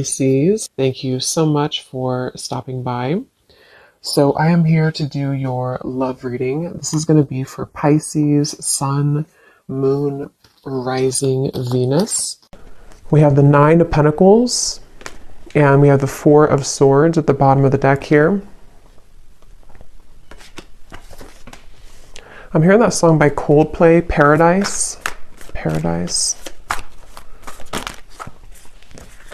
Pisces, thank you so much for stopping by. So I am here to do your love reading. This is going to be for Pisces, Sun, Moon, Rising, Venus. We have the Nine of Pentacles, and we have the Four of Swords at the bottom of the deck here. I'm hearing that song by Coldplay, Paradise. Paradise.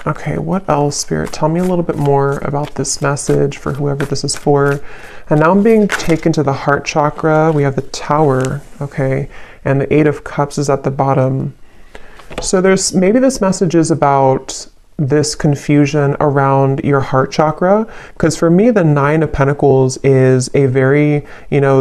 Okay, what else, Spirit? Tell me a little bit more about this message for whoever this is for. And now I'm being taken to the heart chakra. We have the Tower, okay, and the Eight of Cups is at the bottom. So maybe this message is about this confusion around your heart chakra, because for me the Nine of Pentacles is a very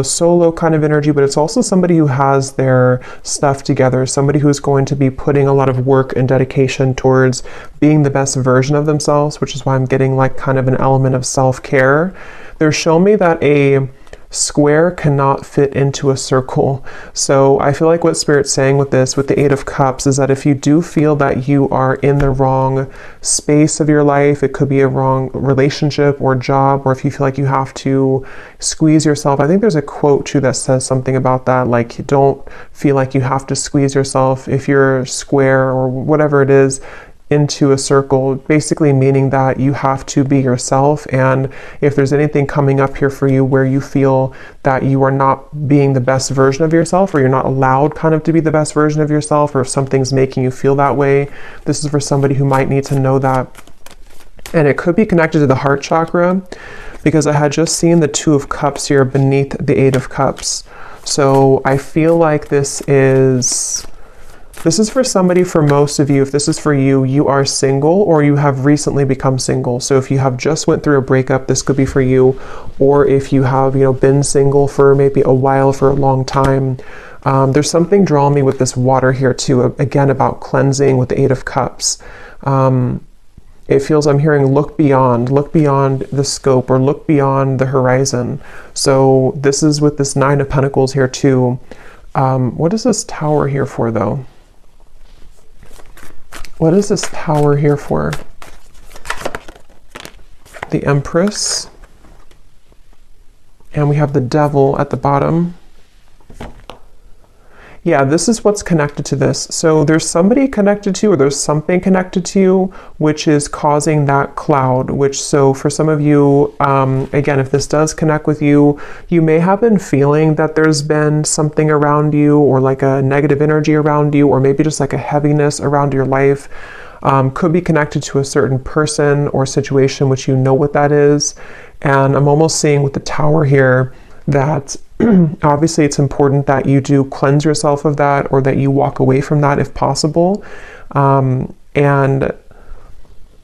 solo kind of energy, but it's also somebody who has their stuff together, somebody who's going to be putting a lot of work and dedication towards being the best version of themselves, which is why I'm getting like kind of an element of self-care. They're showing me that a square cannot fit into a circle. So I feel like what Spirit's saying with this, with the Eight of Cups, is that if you do feel that you are in the wrong space of your life, it could be a wrong relationship or job, or if you feel like you have to squeeze yourself. I think there's a quote too that says something about that, like you don't feel like you have to squeeze yourself if you're square or whatever it is into a circle, basically meaning that you have to be yourself. And if there's anything coming up here for you where you feel that you are not being the best version of yourself, or you're not allowed kind of to be the best version of yourself, or if something's making you feel that way, this is for somebody who might need to know that. And it could be connected to the heart chakra, because I had just seen the Two of Cups here beneath the Eight of Cups. So I feel like this is for somebody. For most of you, if this is for you, you are single or you have recently become single. So if you have just went through a breakup, this could be for you. Or if you have, been single for maybe a while, for a long time. There's something drawing me with this water here too, again, about cleansing with the Eight of Cups. It feels, I'm hearing look beyond the scope, or look beyond the horizon. So this is with this Nine of Pentacles here too. What is this Tower here for though? What is this Tower here for? The Empress. And we have the Devil at the bottom. Yeah, this is what's connected to this. So there's somebody connected to, or there's something connected to you, which is causing that cloud, so for some of you, again, if this does connect with you, you may have been feeling that there's been something around you, or like a negative energy around you, or maybe just like a heaviness around your life. Could be connected to a certain person or situation, which you know what that is. And I'm almost seeing with the Tower here that obviously it's important that you do cleanse yourself of that, or that you walk away from that if possible. And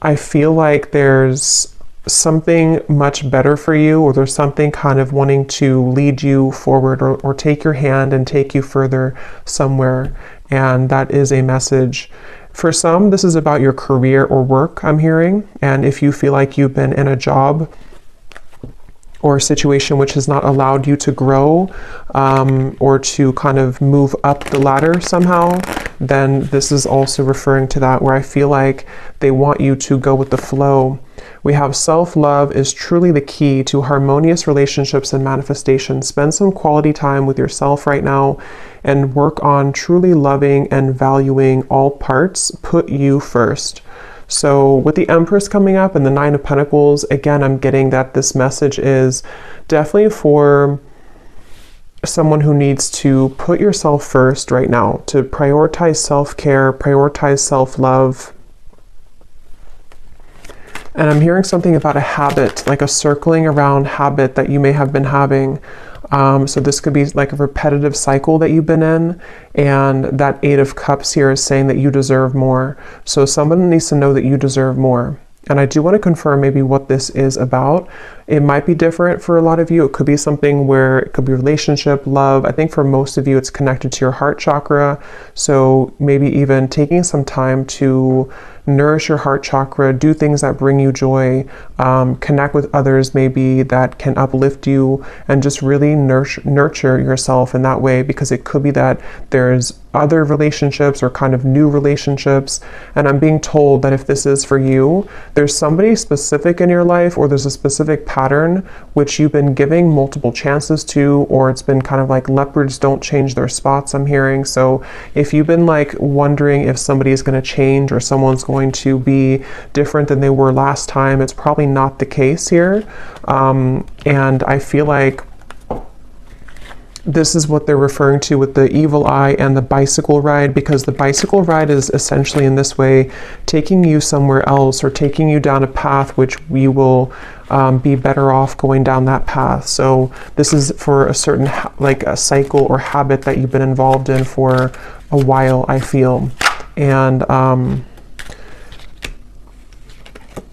I feel like there's something much better for you, or there's something kind of wanting to lead you forward, or take your hand and take you further somewhere. And that is a message. For some, this is about your career or work, I'm hearing. And if you feel like you've been in a job or a situation which has not allowed you to grow, or to kind of move up the ladder somehow, then this is also referring to that, where I feel like they want you to go with the flow. We have self-love is truly the key to harmonious relationships and manifestation. Spend some quality time with yourself right now and work on truly loving and valuing all parts. Put you first. So with the Empress coming up and the Nine of Pentacles, again, I'm getting that this message is definitely for someone who needs to put yourself first right now, to prioritize self-care, prioritize self-love. And I'm hearing something about a habit, like a circling around habit that you may have been having. So this could be like a repetitive cycle that you've been in, and that Eight of Cups here is saying that you deserve more. So someone needs to know that you deserve more. And I do want to confirm maybe what this is about. It might be different for a lot of you. It could be something where it could be relationship, love. I think for most of you, it's connected to your heart chakra. So maybe even taking some time to nourish your heart chakra, do things that bring you joy, connect with others maybe that can uplift you, and just really nurture yourself in that way, because it could be that there's other relationships or kind of new relationships. And I'm being told that if this is for you, there's somebody specific in your life, or there's a specific pattern which you've been giving multiple chances to, or it's been kind of like leopards don't change their spots, I'm hearing. So if you've been like wondering if somebody is going to change or someone's going to be different than they were last time, it's probably not the case here. And I feel like this is what they're referring to with the evil eye and the bicycle ride, because the bicycle ride is essentially in this way taking you somewhere else, or taking you down a path which we will be better off going down that path. So this is for a certain like a cycle or habit that you've been involved in for a while, I feel. And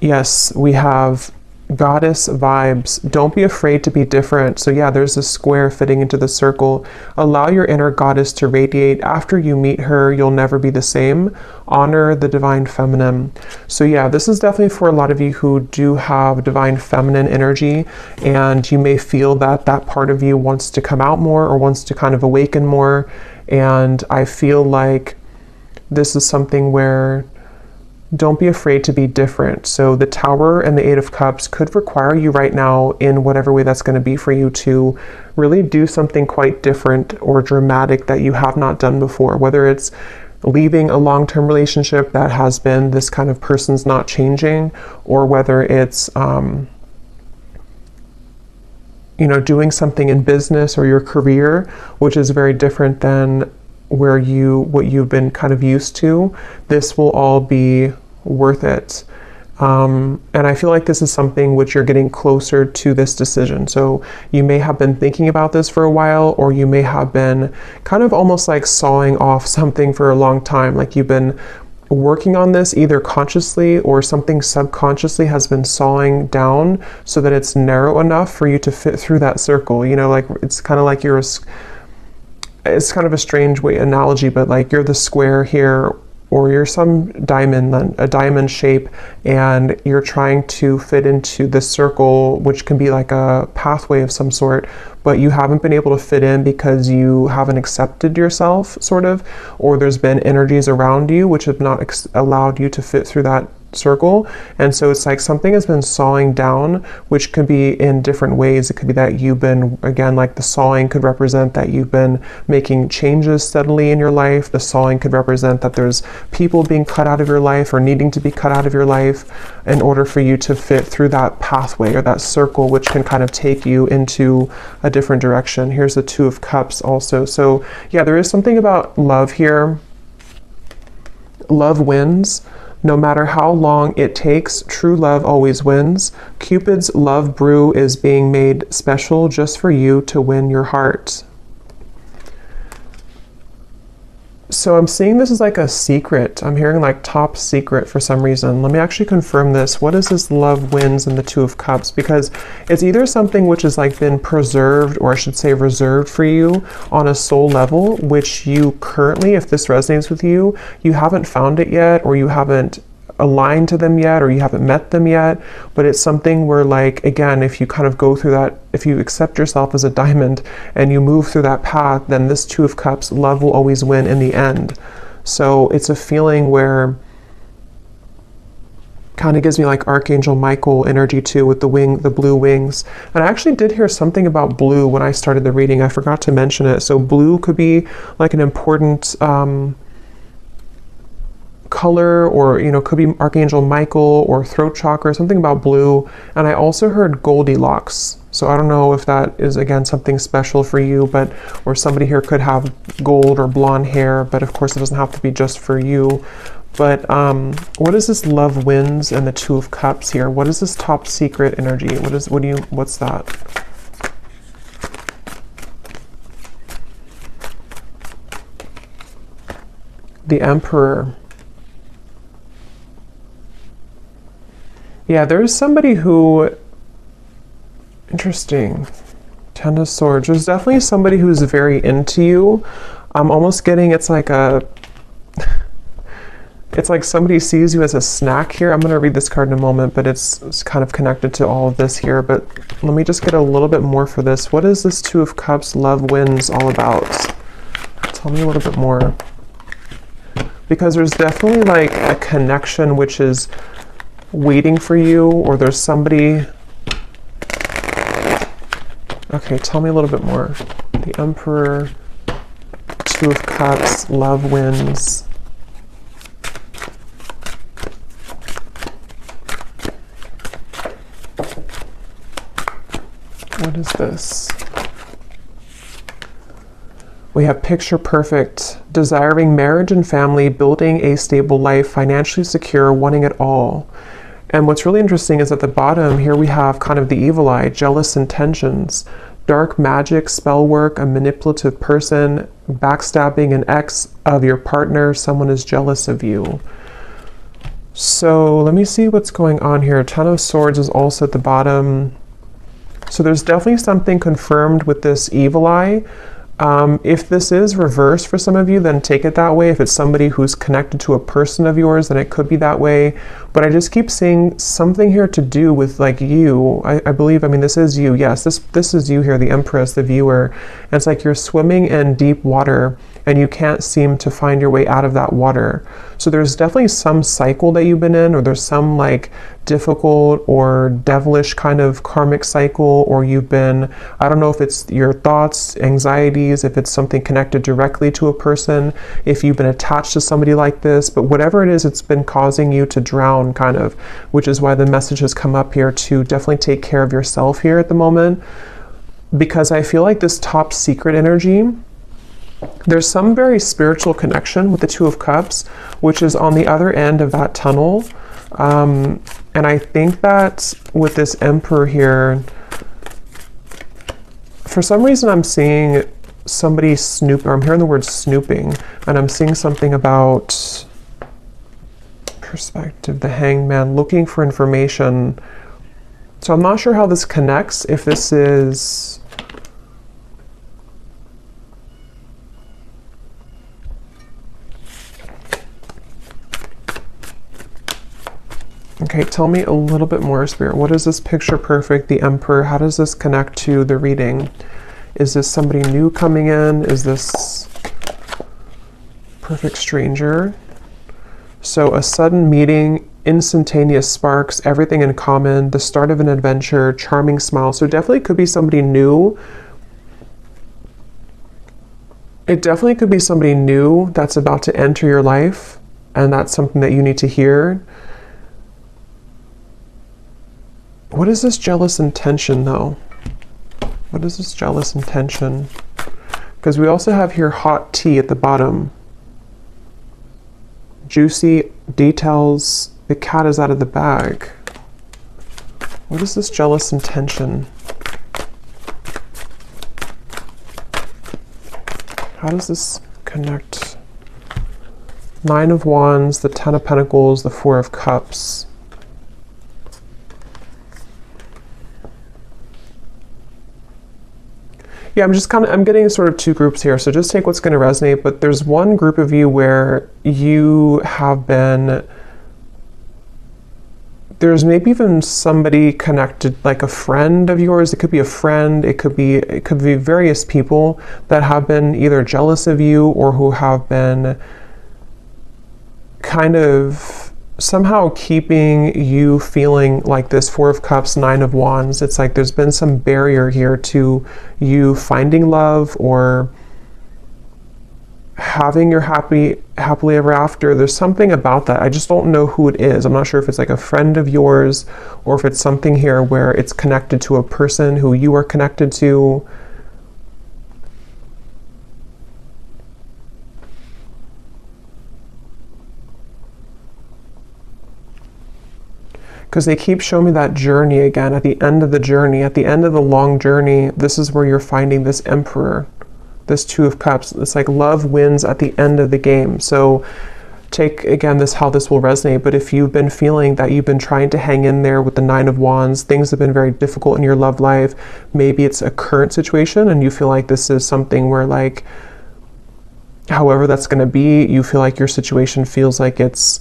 yes, we have goddess vibes. Don't be afraid to be different. So yeah, there's a square fitting into the circle. Allow your inner goddess to radiate. After you meet her, you'll never be the same. Honor the divine feminine. So yeah, this is definitely for a lot of you who do have divine feminine energy, and you may feel that that part of you wants to come out more, or wants to kind of awaken more. And I feel like this is something where don't be afraid to be different. So the Tower and the Eight of Cups could require you right now, in whatever way that's going to be for you, to really do something quite different or dramatic that you have not done before. Whether it's leaving a long-term relationship that has been this kind of person's not changing, or whether it's you know, doing something in business or your career, which is very different than what you've been kind of used to. This will all be worth it. And I feel like this is something which you're getting closer to this decision. So you may have been thinking about this for a while, or you may have been kind of almost like sawing off something for a long time. Like you've been working on this either consciously, or something subconsciously has been sawing down so that it's narrow enough for you to fit through that circle. You know, like it's kind of like it's kind of a strange analogy, but like you're the square here, or you're some diamond, a diamond shape, and you're trying to fit into this circle, which can be like a pathway of some sort, but you haven't been able to fit in because you haven't accepted yourself, sort of, or there's been energies around you which have not allowed you to fit through that circle. And so it's like something has been sawing down, which could be in different ways. It could be that you've been, again, like the sawing could represent that you've been making changes steadily in your life. The sawing could represent that there's people being cut out of your life, or needing to be cut out of your life, in order for you to fit through that pathway or that circle, which can kind of take you into a different direction. Here's the Two of Cups also. So yeah, there is something about love here. Love wins. No matter how long it takes, true love always wins. Cupid's love brew is being made special just for you to win your heart. So I'm seeing this as like a secret. I'm hearing like top secret for some reason. Let me actually confirm this. What is this love wins in the Two of Cups? Because it's either something which has like been preserved, or I should say reserved for you on a soul level, which you currently, if this resonates with you, you haven't found it yet, or you haven't aligned to them yet, or you haven't met them yet. But it's something where, like, again, if you kind of go through that, if you accept yourself as a diamond and you move through that path, then this Two of Cups, love will always win in the end. So it's a feeling where kind of gives me like Archangel Michael energy too, with the blue wings. And I actually did hear something about blue when I started the reading. I forgot to mention it. So blue could be like an important color, or, you know, could be Archangel Michael or throat chakra, something about blue. And I also heard Goldilocks. So I don't know if that is, again, something special for you, but, or somebody here could have gold or blonde hair, but of course it doesn't have to be just for you. But what is this love wins and the Two of Cups here? What is this top secret energy? What's that? The Emperor. Yeah, there's somebody who, interesting. Ten of Swords. There's definitely somebody who's very into you. I'm almost getting it's It's like somebody sees you as a snack here. I'm going to read this card in a moment, but it's kind of connected to all of this here. But let me just get a little bit more for this. What is this Two of Cups, love wins all about? Tell me a little bit more. Because there's definitely like a connection which is waiting for you, or there's somebody. Okay, tell me a little bit more. The Emperor, Two of Cups, love wins. What is this? We have picture perfect, desiring marriage and family, building a stable life, financially secure, wanting it all. And what's really interesting is at the bottom here we have kind of the evil eye, jealous intentions, dark magic, spell work, a manipulative person, backstabbing, an ex of your partner, someone is jealous of you. So let me see what's going on here. Ten of Swords is also at the bottom. So there's definitely something confirmed with this evil eye. If this is reversed for some of you, then take it that way. If it's somebody who's connected to a person of yours, then it could be that way. But I just keep seeing something here to do with like you. I believe, I mean, this is you. Yes, this is you here, the Empress, the viewer. And it's like you're swimming in deep water and you can't seem to find your way out of that water. So there's definitely some cycle that you've been in, or there's some like difficult or devilish kind of karmic cycle, or you've been, I don't know if it's your thoughts, anxieties, if it's something connected directly to a person, if you've been attached to somebody like this, but whatever it is, it's been causing you to drown kind of, which is why the message has come up here to definitely take care of yourself here at the moment. Because I feel like this top secret energy, there's some very spiritual connection with the Two of Cups, which is on the other end of that tunnel. And I think that with this Emperor here, for some reason I'm seeing somebody snoop, or I'm hearing the word snooping, and I'm seeing something about perspective, the Hanged Man, looking for information. So I'm not sure how this connects, if this is... Okay, tell me a little bit more, Spirit. What is this picture perfect, the Emperor? How does this connect to the reading? Is this somebody new coming in? Is this perfect stranger? So a sudden meeting, instantaneous sparks, everything in common, the start of an adventure, charming smile. So definitely could be somebody new. It definitely could be somebody new that's about to enter your life, and that's something that you need to hear. What is this jealous intention, though? What is this jealous intention? Because we also have here hot tea at the bottom. Juicy details. The cat is out of the bag. What is this jealous intention? How does this connect? Nine of Wands, the Ten of Pentacles, the Four of Cups. Yeah, I'm getting sort of two groups here, so just take what's going to resonate, but there's one group of you where you have been, there's maybe even somebody connected, like a friend of yours. It could be a friend, it could be various people that have been either jealous of you or who have been kind of somehow keeping you feeling like this. Four of Cups, Nine of Wands. It's like there's been some barrier here to you finding love or having your happily ever after. There's something about that. I just don't know who it is. I'm not sure if it's like a friend of yours or if it's something here where it's connected to a person who you are connected to. Because they keep showing me that journey again, at the end of the journey, at the end of the long journey, this is where you're finding this Emperor, this Two of Cups. It's like love wins at the end of the game. So take, again, this how this will resonate. But if you've been feeling that you've been trying to hang in there with the Nine of Wands, things have been very difficult in your love life, maybe it's a current situation and you feel like this is something where like, however that's going to be, you feel like your situation feels like it's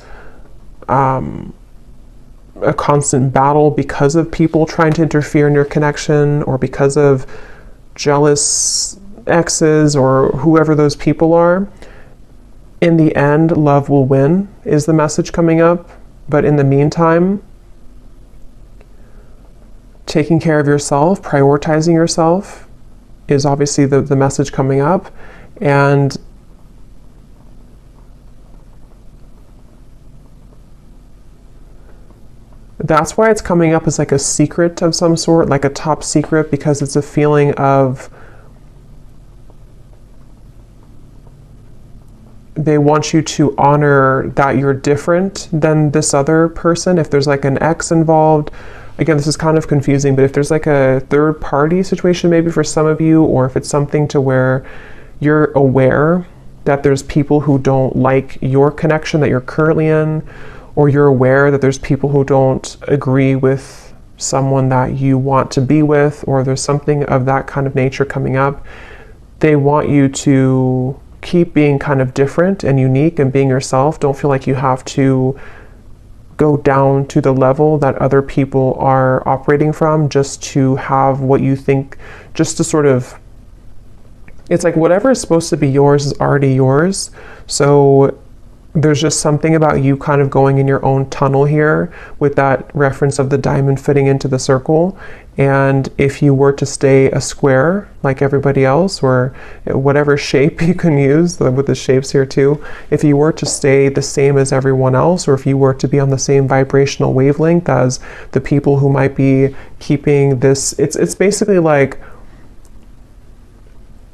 a constant battle because of people trying to interfere in your connection, or because of jealous exes or whoever those people are. In the end, love will win is the message coming up. But in the meantime, taking care of yourself, prioritizing yourself is obviously the message coming up. And that's why it's coming up as like a secret of some sort, like a top secret, because it's a feeling of they want you to honor that you're different than this other person. If there's like an ex involved, again, this is kind of confusing, but if there's like a third party situation maybe for some of you, or if it's something to where you're aware that there's people who don't like your connection that you're currently in, or you're aware that there's people who don't agree with someone that you want to be with, or there's something of that kind of nature coming up, they want you to keep being kind of different and unique and being yourself. Don't feel like you have to go down to the level that other people are operating from just to have what you think, just to sort of, it's like whatever is supposed to be yours is already yours. So there's just something about you kind of going in your own tunnel here with that reference of the diamond fitting into the circle. And if you were to stay a square like everybody else, or whatever shape you can use with the shapes here too, if you were to stay the same as everyone else, or if you were to be on the same vibrational wavelength as the people who might be keeping this, it's basically like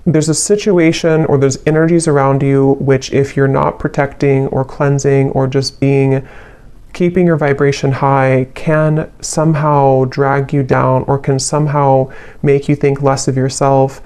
there's a situation or there's energies around you which, if you're not protecting or cleansing or just keeping your vibration high, can somehow drag you down or can somehow make you think less of yourself,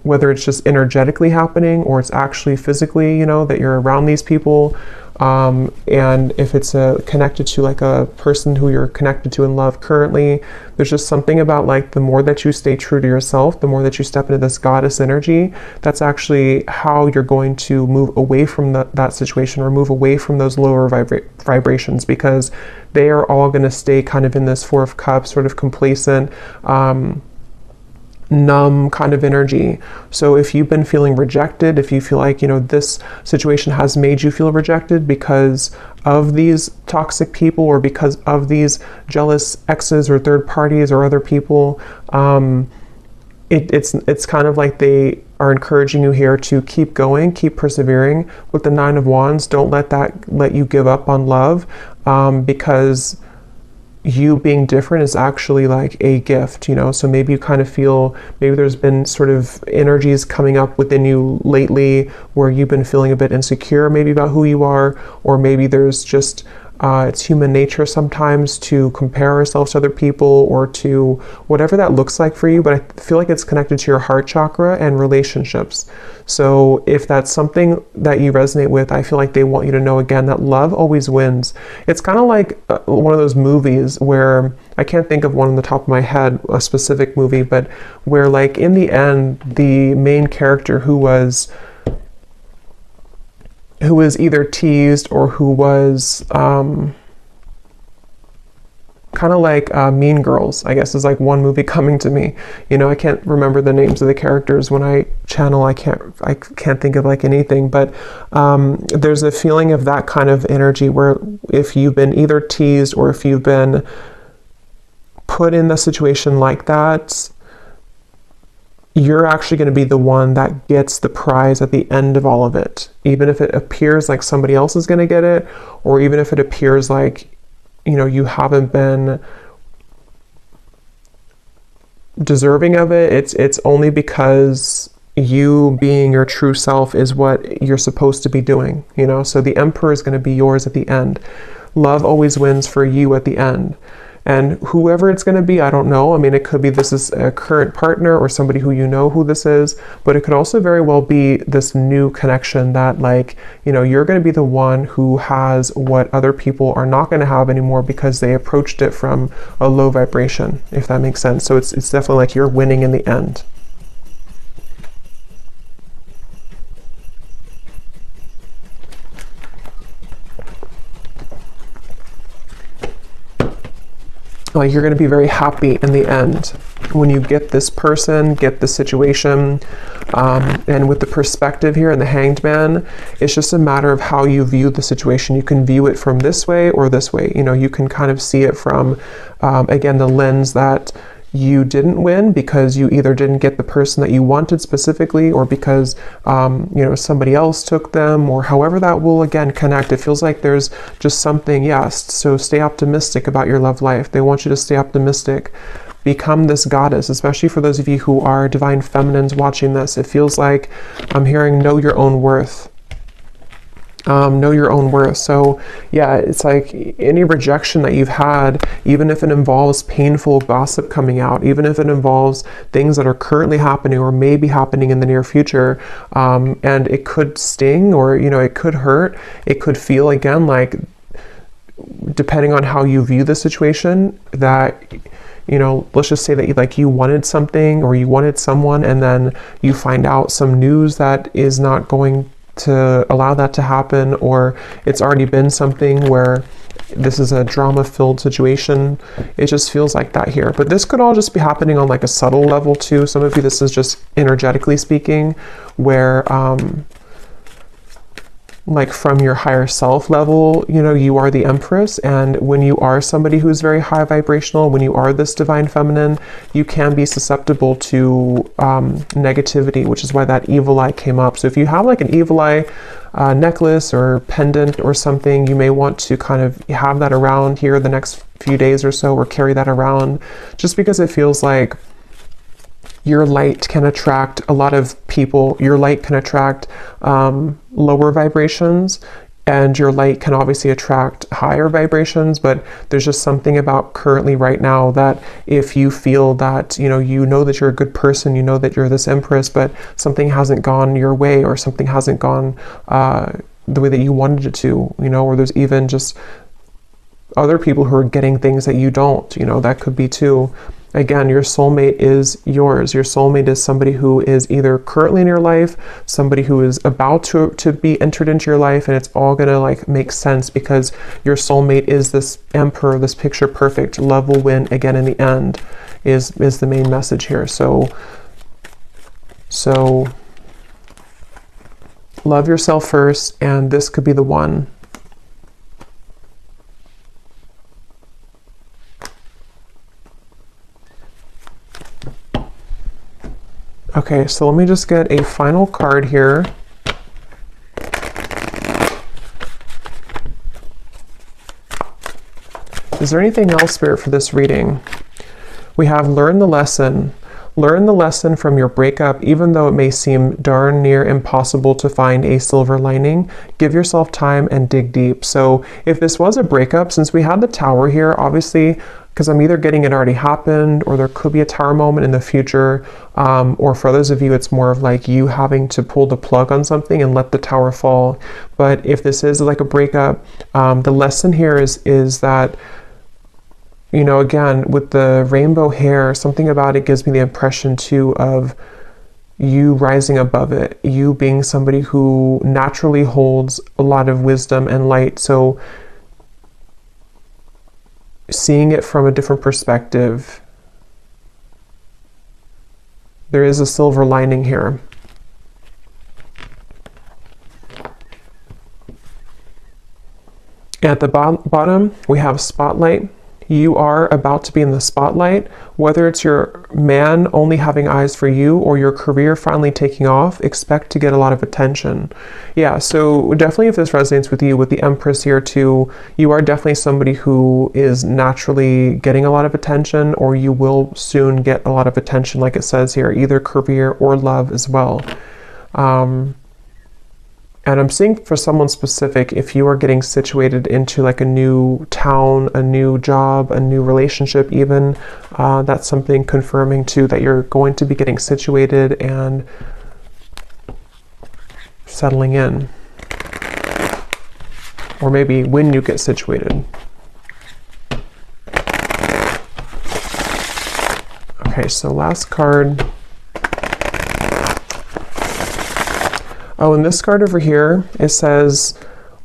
whether it's just energetically happening or it's actually physically, that you're around these people. And if it's connected to like a person who you're connected to in love currently, there's just something about like the more that you stay true to yourself, the more that you step into this goddess energy, that's actually how you're going to move away from that situation, or move away from those lower vibrations, because they are all going to stay kind of in this Four of Cups, sort of complacent, numb kind of energy. So if you've been feeling rejected, if you feel like, this situation has made you feel rejected because of these toxic people, or because of these jealous exes or third parties or other people, it's kind of like they are encouraging you here to keep going, keep persevering. With the Nine of Wands, don't let you give up on love, because you being different is actually like a gift, so maybe you kind of feel, maybe there's been sort of energies coming up within you lately where you've been feeling a bit insecure maybe about who you are, or maybe there's just it's human nature sometimes to compare ourselves to other people, or to whatever that looks like for you, but I feel like it's connected to your heart chakra and relationships. So if that's something that you resonate with, I feel like they want you to know again that love always wins. It's kind of like one of those movies where, I can't think of one on the top of my head, a specific movie, but where like in the end, the main character who was either teased or who was kind of like Mean Girls, I guess, is like one movie coming to me. I can't remember the names of the characters when I channel. I can't think of like anything, but there's a feeling of that kind of energy where if you've been either teased or if you've been put in a situation like that, you're actually going to be the one that gets the prize at the end of all of it. Even if it appears like somebody else is going to get it, or even if it appears like, you haven't been deserving of it, it's only because you being your true self is what you're supposed to be doing, So the Emperor is going to be yours at the end. Love always wins for you at the end. And whoever it's going to be, I don't know. I mean, it could be this is a current partner or somebody who who this is, but it could also very well be this new connection that you're going to be the one who has what other people are not going to have anymore because they approached it from a low vibration, if that makes sense. So it's definitely like you're winning in the end. like you're going to be very happy in the end when you get this person, get the situation. And with the perspective here and the Hanged Man, it's just a matter of how you view the situation. You can view it from this way or this way. You know, you can kind of see it from, again, the lens that you didn't win because you either didn't get the person that you wanted specifically, or because you know, somebody else took them, or however that will again connect. It feels like there's just something. Yes, so stay optimistic about your love life. They want you to stay optimistic. Become this goddess, especially for those of you who are divine feminines watching this. It feels like I'm hearing know your own worth. Know your own worth. So yeah, it's like any rejection that you've had, even if it involves painful gossip coming out, even if it involves things that are currently happening or may be happening in the near future, and it could sting, or you know, it could hurt, it could feel again like, depending on how you view the situation, that, you know, let's just say that you wanted something or you wanted someone, and then you find out some news that is not going to allow that to happen, or it's already been something where this is a drama-filled situation. It just feels like that here. But this could all just be happening on like a subtle level too. Some of you, this is just energetically speaking, where like from your higher self level, you know, you are the Empress, and when you are somebody who's very high vibrational, when you are this divine feminine, you can be susceptible to negativity, which is why that evil eye came up. So if you have like an evil eye necklace or pendant or something, you may want to kind of have that around here the next few days or so, or carry that around, just because it feels like your light can attract a lot of people. Your light can attract lower vibrations, and your light can obviously attract higher vibrations. But there's just something about currently right now that if you feel that, you know that you're a good person, you know that you're this Empress, but something hasn't gone your way, or something hasn't gone the way that you wanted it to, you know, or there's even just other people who are getting things that you don't, you know, that could be too. Again, your soulmate is yours. Your soulmate is somebody who is either currently in your life, somebody who is about to be entered into your life, and it's all gonna like make sense because your soulmate is this emperor, this picture perfect. Love will win again in the end is the main message here. So love yourself first, and this could be the one. Okay, so let me just get a final card here. Is there anything else, Spirit, for this reading? We have learn the lesson. Learn the lesson from your breakup, even though it may seem darn near impossible to find a silver lining. Give yourself time and dig deep. So if this was a breakup, since we had the Tower here, obviously, because I'm either getting it already happened, or there could be a Tower moment in the future, or for others of you, it's more of like you having to pull the plug on something and let the Tower fall. But if this is like a breakup, the lesson here is that, you know, again, with the rainbow hair, something about it gives me the impression too of you rising above it, you being somebody who naturally holds a lot of wisdom and light. So seeing it from a different perspective, there is a silver lining here. At the bottom, we have spotlight. You are about to be in the spotlight, whether it's your man only having eyes for you or your career finally taking off. Expect to get a lot of attention. Yeah, so definitely if this resonates with you, with the Empress here too, you are definitely somebody who is naturally getting a lot of attention, or you will soon get a lot of attention, like it says here, either career or love as well. And I'm seeing for someone specific, if you are getting situated into like a new town, a new job, a new relationship even, that's something confirming too that you're going to be getting situated and settling in. Or maybe when you get situated. Okay, so last card. Oh, and this card over here, it says,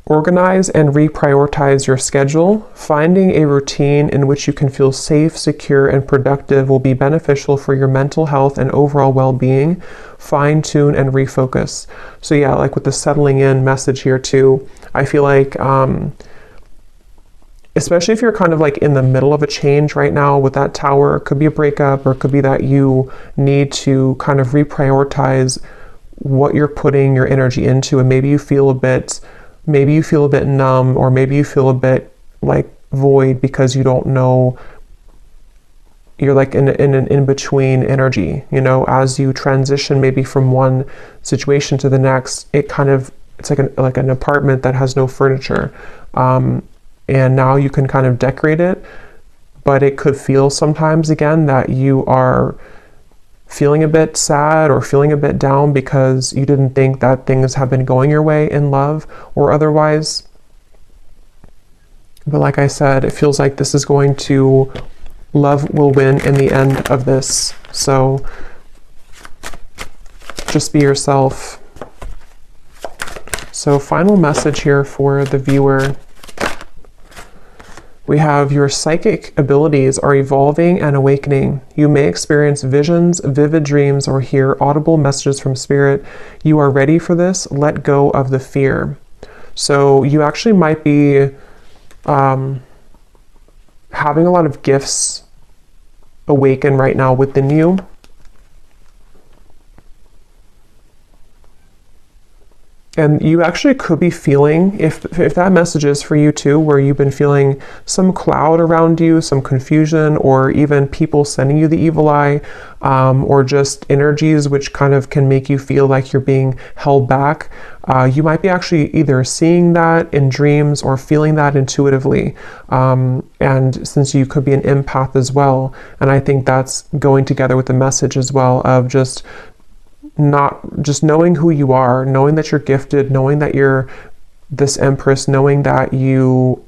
organize and reprioritize your schedule. Finding a routine in which you can feel safe, secure, and productive will be beneficial for your mental health and overall well-being. Fine tune and refocus. So yeah, like with the settling in message here too, I feel like, especially if you're kind of like in the middle of a change right now with that Tower, it could be a breakup, or it could be that you need to kind of reprioritize what you're putting your energy into, and maybe you feel a bit numb, or maybe you feel a bit like void because you don't know, you're like in an in-between energy, you know, as you transition maybe from one situation to the next. It's like an apartment that has no furniture, and now you can kind of decorate it, but it could feel sometimes again that you are feeling a bit sad or feeling a bit down because you didn't think that things have been going your way in love or otherwise. But like I said, it feels like this is going to, love will win in the end of this. So just be yourself. So final message here for the viewer. We have your psychic abilities are evolving and awakening. You may experience visions, vivid dreams, or hear audible messages from spirit. You are ready for this. Let go of the fear. So you actually might be having a lot of gifts awaken right now within you. And you actually could be feeling, if that message is for you too, where you've been feeling some cloud around you, some confusion, or even people sending you the evil eye, or just energies which kind of can make you feel like you're being held back. You might be actually either seeing that in dreams or feeling that intuitively. And since you could be an empath as well, and I think that's going together with the message as well of just knowing who you are, knowing that you're gifted, knowing that you're this Empress, knowing that you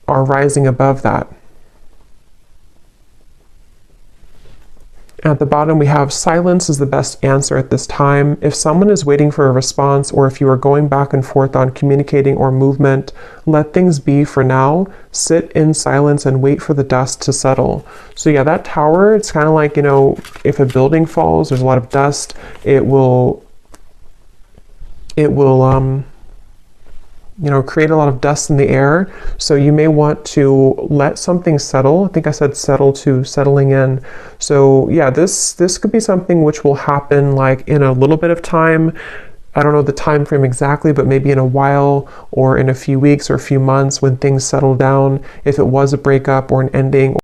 are rising above that. At the bottom, we have silence is the best answer at this time. If someone is waiting for a response, or if you are going back and forth on communicating or movement, let things be for now. Sit in silence and wait for the dust to settle. So yeah, that Tower, it's kind of like, you know, if a building falls, there's a lot of dust, it will you know, create a lot of dust in the air. So you may want to let something settle. I think I said settle to settling in. So yeah, this could be something which will happen like in a little bit of time. I don't know the time frame exactly, but maybe in a while, or in a few weeks or a few months when things settle down, if it was a breakup or an ending.